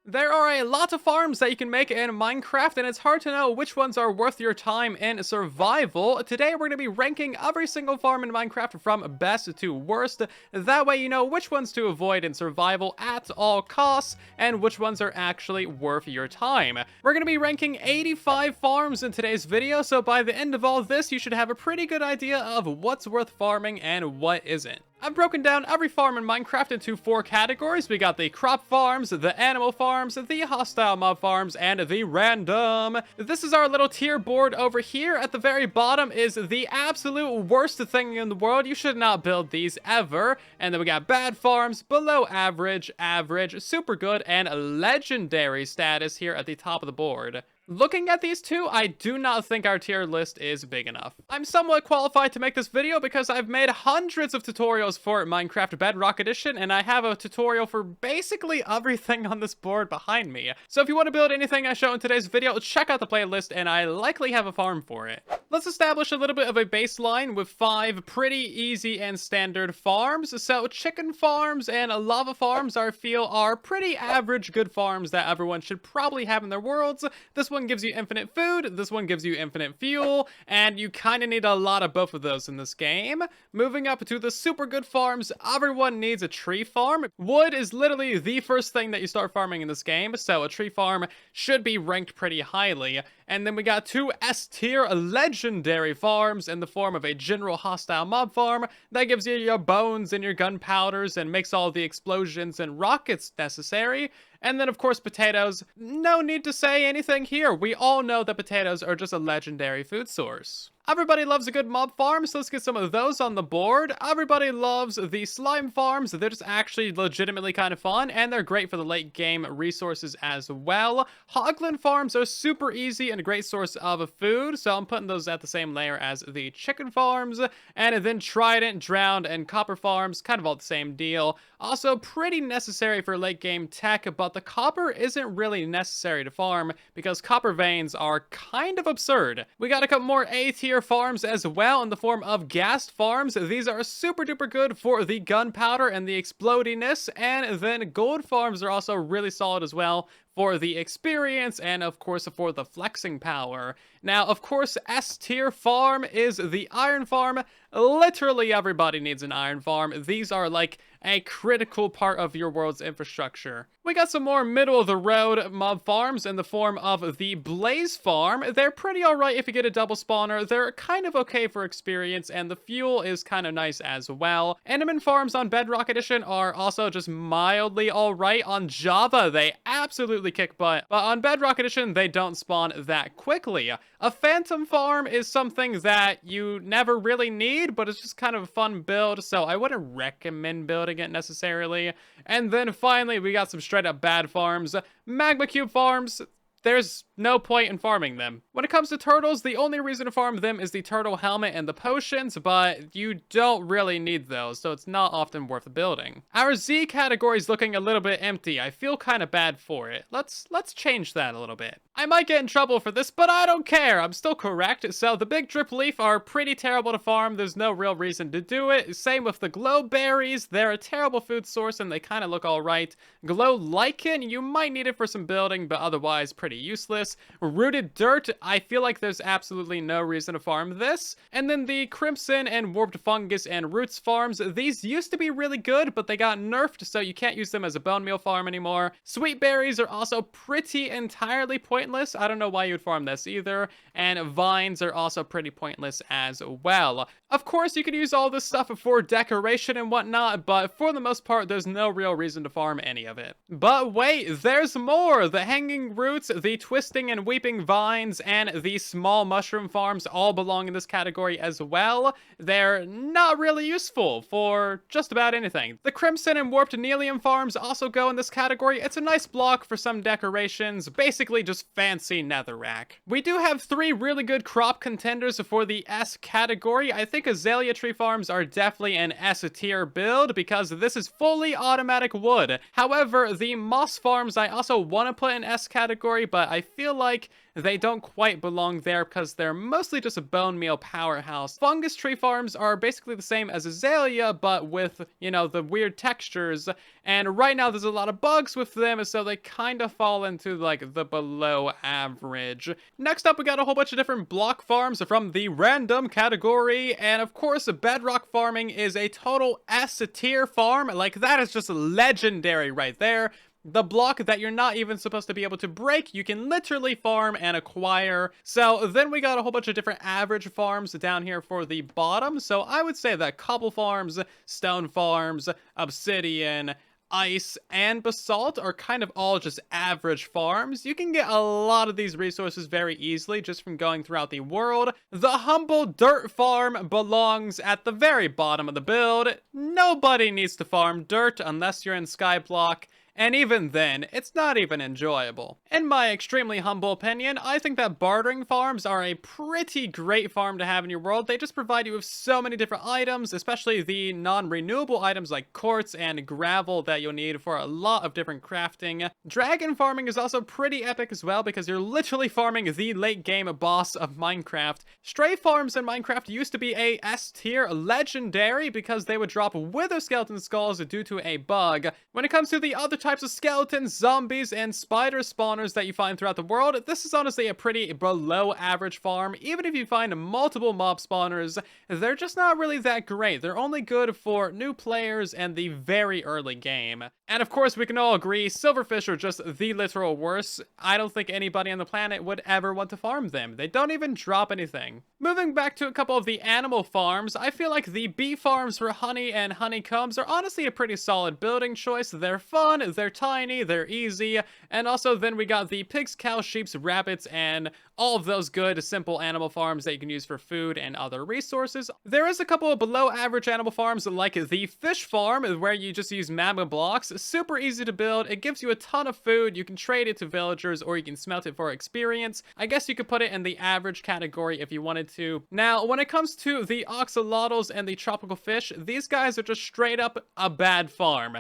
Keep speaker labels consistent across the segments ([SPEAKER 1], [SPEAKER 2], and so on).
[SPEAKER 1] There are a lot of farms that you can make in Minecraft, and it's hard to know which ones are worth your time in survival. Today, we're going to be ranking every single farm in Minecraft from best to worst. That way, you know which ones to avoid in survival at all costs, and which ones are actually worth your time. We're going to be ranking 85 farms in today's video, so by the end of all this, you should have a pretty good idea of what's worth farming and what isn't. I've broken down every farm in Minecraft into 4 categories. We got the crop farms, the animal farms, the hostile mob farms, and the random. This is our little tier board over here. At the very bottom is the absolute worst thing in the world. You should not build these ever. And then we got bad farms, below average, average, super good, and legendary status here at the top of the board. Looking at these two, I do not think our tier list is big enough. I'm somewhat qualified to make this video because I've made hundreds of tutorials for Minecraft Bedrock Edition, and I have a tutorial for basically everything on this board behind me. So if you want to build anything I show in today's video, check out the playlist, and I likely have a farm for it. Let's establish a little bit of a baseline with 5 pretty easy and standard farms. So chicken farms and lava farms, I feel, are pretty average good farms that everyone should probably have in their worlds. This one gives you infinite food, this one gives you infinite fuel, and you kind of need a lot of both of those in this game. Moving up to the super good farms, everyone needs a tree farm. Wood is literally the first thing that you start farming in this game, so a tree farm should be ranked pretty highly. And then we got 2 S tier legendary farms in the form of a general hostile mob farm that gives you your bones and your gunpowders and makes all the explosions and rockets necessary. And then, of course, potatoes. No need to say anything here. We all know that potatoes are just a legendary food source. Everybody loves a good mob farm, so let's get some of those on the board. Everybody loves the slime farms. They're just actually legitimately kind of fun, and they're great for the late game resources as well. Hoglin farms are super easy and a great source of food, so I'm putting those at the same layer as the chicken farms. And then Trident, Drowned, and Copper farms, kind of all the same deal. Also pretty necessary for late game tech, but the copper isn't really necessary to farm because copper veins are kind of absurd. We got a couple more A tier farms as well in the form of ghast farms. These are super duper good for the gunpowder and the explodiness, and then gold farms are also really solid as well for the experience and of course for the flexing power. Now, of course, S tier farm is the iron farm. Literally everybody needs an iron farm. These are like a critical part of your world's infrastructure. We got some more middle of the road mob farms in the form of the blaze farm. They're pretty alright if you get a double spawner. They're kind of okay for experience, and the fuel is kind of nice as well. Enderman farms on Bedrock Edition are also just mildly alright. On Java, they absolutely kick butt, but on Bedrock Edition, they don't spawn that quickly. A phantom farm is something that you never really need, but it's just kind of a fun build, so I wouldn't recommend building it necessarily. And then finally, we got some straight up bad farms. Magma cube farms. There's no point in farming them. When it comes to turtles, the only reason to farm them is the turtle helmet and the potions, but you don't really need those, so it's not often worth building. Our Z category is looking a little bit empty. I feel kind of bad for it. Let's change that a little bit. I might get in trouble for this, but I don't care. I'm still correct. So the big drip leaf are pretty terrible to farm. There's no real reason to do it. Same with the glow berries. They're a terrible food source and they kind of look all right. Glow lichen, you might need it for some building, but otherwise pretty useless. Rooted dirt, I feel like there's absolutely no reason to farm this. And then the crimson and warped fungus and roots farms. These used to be really good, but they got nerfed, so you can't use them as a bone meal farm anymore. Sweet berries are also pretty entirely pointless. I don't know why you would farm this either. And vines are also pretty pointless as well. Of course, you could use all this stuff for decoration and whatnot, but for the most part, there's no real reason to farm any of it. But wait, there's more! The hanging roots, the twisting and weeping vines, and the small mushroom farms all belong in this category as well. They're not really useful for just about anything. The crimson and warped anelium farms also go in this category. It's a nice block for some decorations, basically just fancy netherrack. We do have 3 really good crop contenders for the S category. I think azalea tree farms are definitely an S tier build because this is fully automatic wood. However, the moss farms I also want to put in S category, but I feel feel like they don't quite belong there because they're mostly just a bone meal powerhouse. Fungus tree farms are basically the same as azalea, but with, you know, the weird textures. And right now there's a lot of bugs with them, so they kind of fall into like the below average. Next up, we got a whole bunch of different block farms from the random category. And of course, bedrock farming is a total S tier farm. Like, that is just legendary right there. The block that you're not even supposed to be able to break, you can literally farm and acquire. So then we got a whole bunch of different average farms down here for the bottom. So I would say that cobble farms, stone farms, obsidian, ice, and basalt are kind of all just average farms. You can get a lot of these resources very easily just from going throughout the world. The humble dirt farm belongs at the very bottom of the build. Nobody needs to farm dirt unless you're in Skyblock. And even then, it's not even enjoyable. In my extremely humble opinion, I think that bartering farms are a pretty great farm to have in your world. They just provide you with so many different items, especially the non-renewable items like quartz and gravel that you'll need for a lot of different crafting. Dragon farming is also pretty epic as well because you're literally farming the late game boss of Minecraft. Stray farms in Minecraft used to be a S tier legendary because they would drop wither skeleton skulls due to a bug. When it comes to the other types of skeletons, zombies, and spider spawners that you find throughout the world, this is honestly a pretty below average farm. Even if you find multiple mob spawners, they're just not really that great. They're only good for new players and the very early game. And of course, we can all agree, silverfish are just the literal worst. I don't think anybody on the planet would ever want to farm them. They don't even drop anything. Moving back to a couple of the animal farms, I feel like the bee farms for honey and honeycombs are honestly a pretty solid building choice. They're fun, they're tiny, they're easy, and also then we got the pigs, cows, sheep, rabbits, and all of those good, simple animal farms that you can use for food and other resources. There is a couple of below average animal farms like the fish farm, where you just use magma blocks. Super easy to build, it gives you a ton of food, you can trade it to villagers or you can smelt it for experience. I guess you could put it in the average category if you wanted to. Now, when it comes to the axolotls and the tropical fish, these guys are just straight up a bad farm.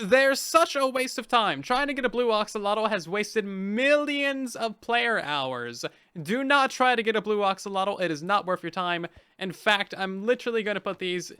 [SPEAKER 1] They're such a waste of time. Trying to get a blue axolotl has wasted millions of player hours. Do not try to get a blue axolotl. It is not worth your time. In fact, I'm literally going to put these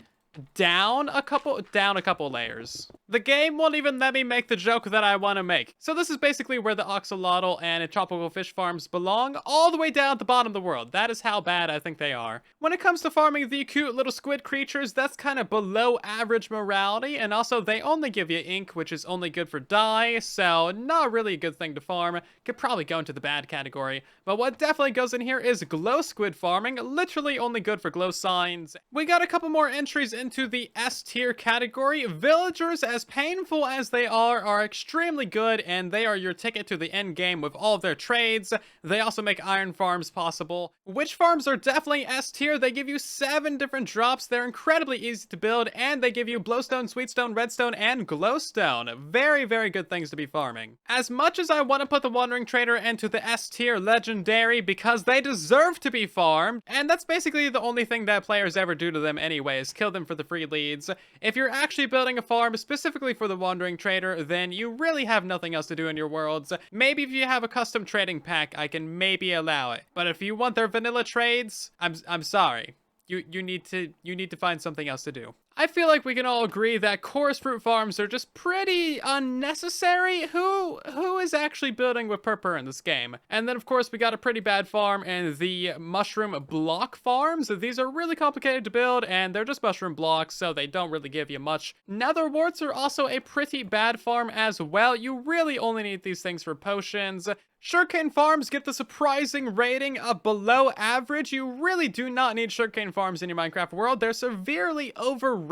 [SPEAKER 1] down a couple layers. The game won't even let me make the joke that I want to make. So this is basically where the axolotl and tropical fish farms belong, all the way down at the bottom of the world. That is how bad I think they are. When it comes to farming the cute little squid creatures, that's kind of below average morality, and also they only give you ink, which is only good for dye, so not really a good thing to farm. Could probably go into the bad category. But what definitely goes in here is glow squid farming, literally only good for glow signs. We got a couple more entries into the S tier category. Villagers, as painful as they are extremely good, and they are your ticket to the end game with all of their trades. They also make iron farms possible. Witch farms are definitely S tier. They give you 7 different drops. They're incredibly easy to build, and they give you blowstone, sweetstone, redstone, and glowstone. Very, very good things to be farming. As much as I want to put the Wandering Trader into the S tier legendary because they deserve to be farmed, and that's basically the only thing that players ever do to them anyways, kill them for the free leads. If you're actually building a farm specifically for the Wandering Trader, then you really have nothing else to do in your worlds. Maybe if you have a custom trading pack, I can maybe allow it. But if you want their vanilla trades, I'm sorry. You need to find something else to do. I feel like we can all agree that chorus fruit farms are just pretty unnecessary. Who is actually building with purpur in this game? And then of course we got a pretty bad farm in the mushroom block farms. These are really complicated to build and they're just mushroom blocks, so they don't really give you much. Nether warts are also a pretty bad farm as well. You really only need these things for potions. Sugarcane farms get the surprising rating of below average. You really do not need sugarcane farms in your Minecraft world. They're severely overrated.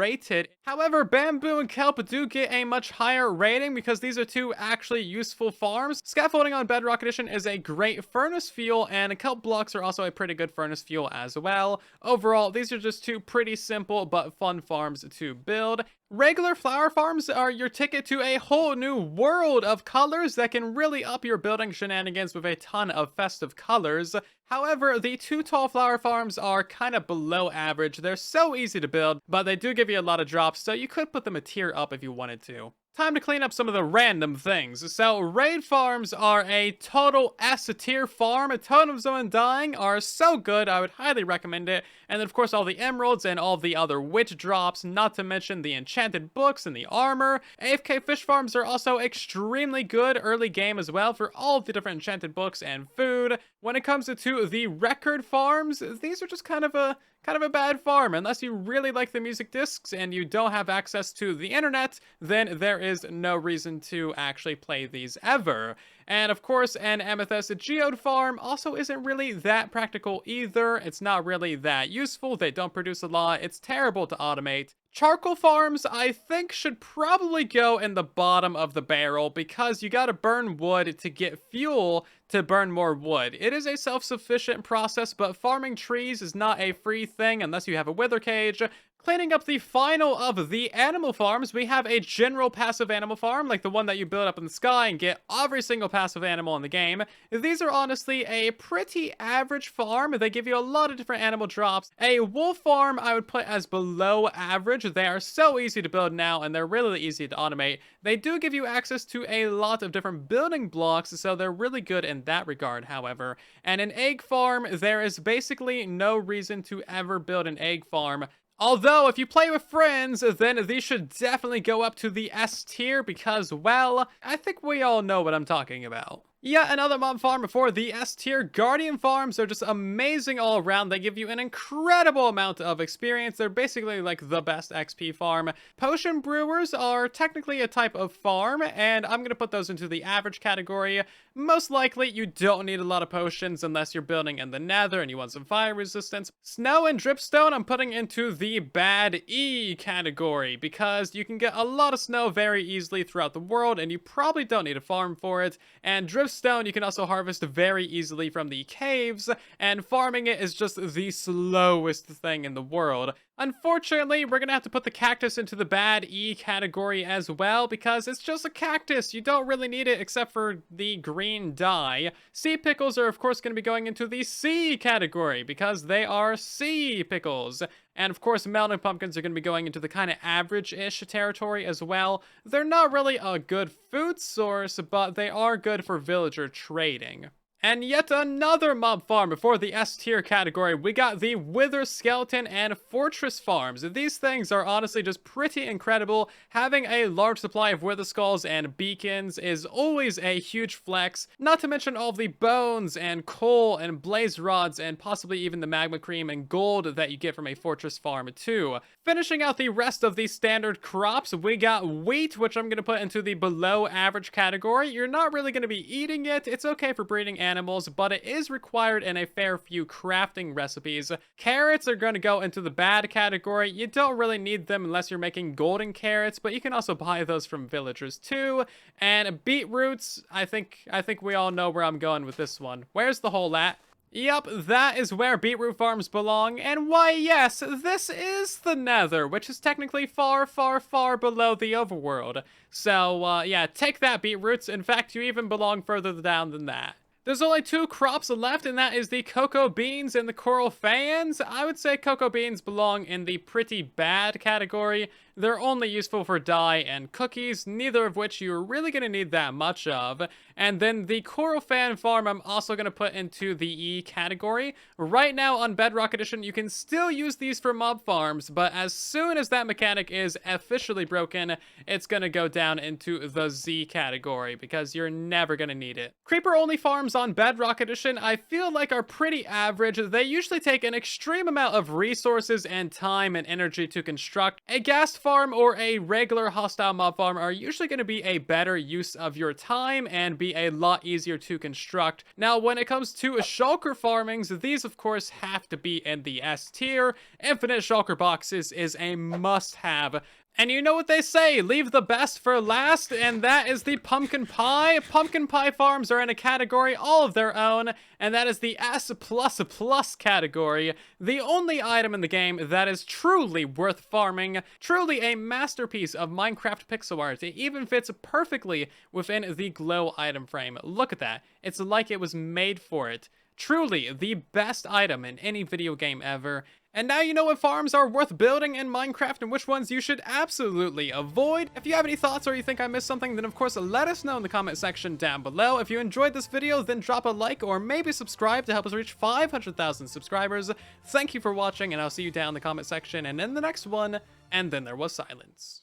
[SPEAKER 1] However, bamboo and kelp do get a much higher rating because these are 2 actually useful farms. Scaffolding on Bedrock Edition is a great furnace fuel, and kelp blocks are also a pretty good furnace fuel as well. Overall, these are just 2 pretty simple but fun farms to build. Regular flower farms are your ticket to a whole new world of colors that can really up your building shenanigans with a ton of festive colors. However, the 2 tall flower farms are kind of below average. They're so easy to build, but they do give you a lot of drops, so you could put them a tier up if you wanted to. time to clean up some of the random things. So raid farms are a total S tier farm. Totems of Undying are so good, I would highly recommend it. And then of course all the emeralds and all the other witch drops, not to mention the enchanted books and the armor. AFK fish farms are also extremely good early game as well for all of the different enchanted books and food. When it comes to the record farms, these are just kind of a bad farm. Unless you really like the music discs and you don't have access to the internet, then there is no reason to actually play these ever. And of course, an amethyst geode farm also isn't really that practical either. It's not really that useful. They don't produce a lot. It's terrible to automate. Charcoal farms, I think, should probably go in the bottom of the barrel because you gotta burn wood to get fuel to burn more wood. It is a self-sufficient process, but farming trees is not a free thing unless you have a wither cage. Cleaning up the final of the animal farms, we have a general passive animal farm, like the one that you build up in the sky and get every single passive animal in the game. These are honestly a pretty average farm. They give you a lot of different animal drops. A wolf farm I would put as below average. They are so easy to build now, and they're really easy to automate. They do give you access to a lot of different building blocks, so they're really good in that regard, however. And an egg farm, there is basically no reason to ever build an egg farm. Although, if you play with friends, then these should definitely go up to the S tier because, well, I think we all know what I'm talking about. Yet another mob farm before the S tier. Guardian farms are just amazing all around. They give you an incredible amount of experience. They're basically like the best XP farm. Potion brewers are technically a type of farm, and I'm going to put those into the average category. Most likely, you don't need a lot of potions unless you're building in the nether and you want some fire resistance. Snow and dripstone I'm putting into the bad E category because you can get a lot of snow very easily throughout the world and you probably don't need a farm for it. And dripstone you can also harvest very easily from the caves, and farming it is just the slowest thing in the world. Unfortunately, we're gonna have to put the cactus into the bad E category as well because it's just a cactus. You don't really need it except for the green dye. Sea pickles are of course gonna be going into the C category because they are sea pickles. And of course, melon pumpkins are going to be going into the kind of average-ish territory as well. They're not really a good food source, but they are good for villager trading. And yet another mob farm before the S tier category. We got the Wither Skeleton and Fortress farms. These things are honestly just pretty incredible. Having a large supply of Wither Skulls and beacons is always a huge flex. Not to mention all the bones and coal and blaze rods and possibly even the magma cream and gold that you get from a fortress farm too. Finishing out the rest of the standard crops, we got wheat, which I'm going to put into the below average category. You're not really going to be eating it. It's okay for breeding animals, but it is required in a fair few crafting recipes. Carrots are going to go into the bad category. You don't really need them unless you're making golden carrots, but you can also buy those from villagers too. And beetroots, I think we all know where I'm going with this one. Where's the hole at? Yep, that is where beetroot farms belong, and why yes, this is the nether, which is technically far, far, far below the overworld. So, yeah, take that, beetroots. In fact, you even belong further down than that. There's only two crops left, and that is the cocoa beans and the coral fans. I would say cocoa beans belong in the pretty bad category. They're only useful for dye and cookies, neither of which you're really going to need that much of. And then the coral fan farm I'm also going to put into the E category. Right now on Bedrock Edition, you can still use these for mob farms, but as soon as that mechanic is officially broken, it's going to go down into the Z category because you're never going to need it. Creeper-only farms on Bedrock Edition I feel like are pretty average. They usually take an extreme amount of resources and time and energy to construct. A ghast farm or a regular hostile mob farm are usually going to be a better use of your time and be a lot easier to construct. Now, when it comes to shulker farmings, these of course have to be in the S tier. Infinite shulker boxes is a must-have. And you know what they say, leave the best for last, and that is the pumpkin pie. Pumpkin pie farms are in a category all of their own, and that is the S++ category. The only item in the game that is truly worth farming, truly a masterpiece of Minecraft pixel art. It even fits perfectly within the glow item frame. Look at that. It's like it was made for it. Truly the best item in any video game ever. And now you know what farms are worth building in Minecraft and which ones you should absolutely avoid. If you have any thoughts or you think I missed something, then of course let us know in the comment section down below. If you enjoyed this video, then drop a like or maybe subscribe to help us reach 500,000 subscribers. Thank you for watching, and I'll see you down in the comment section and in the next one. And then there was silence.